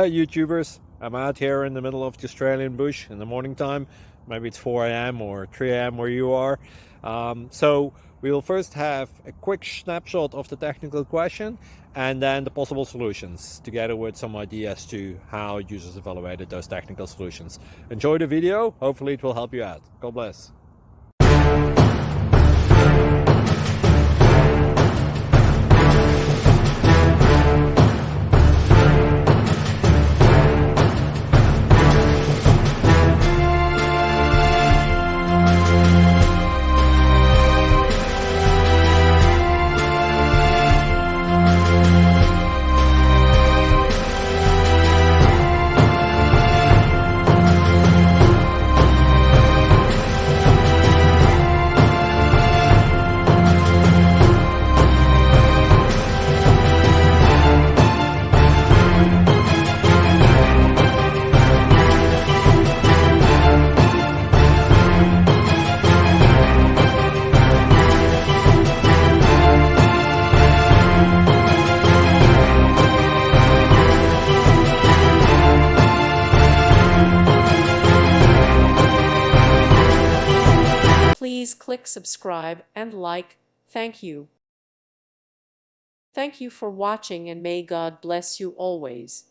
Hey YouTubers, I'm out here in the middle of the Australian bush in the morning time. Maybe it's 4 a.m. or 3 a.m. where you are. So we'll first have a quick snapshot of the technical question and then the possible solutions, together with some ideas to how users evaluated those technical solutions. Enjoy the video, hopefully it will help you out. God bless. Please click subscribe and like. Thank you. Thank you for watching and may God bless you always.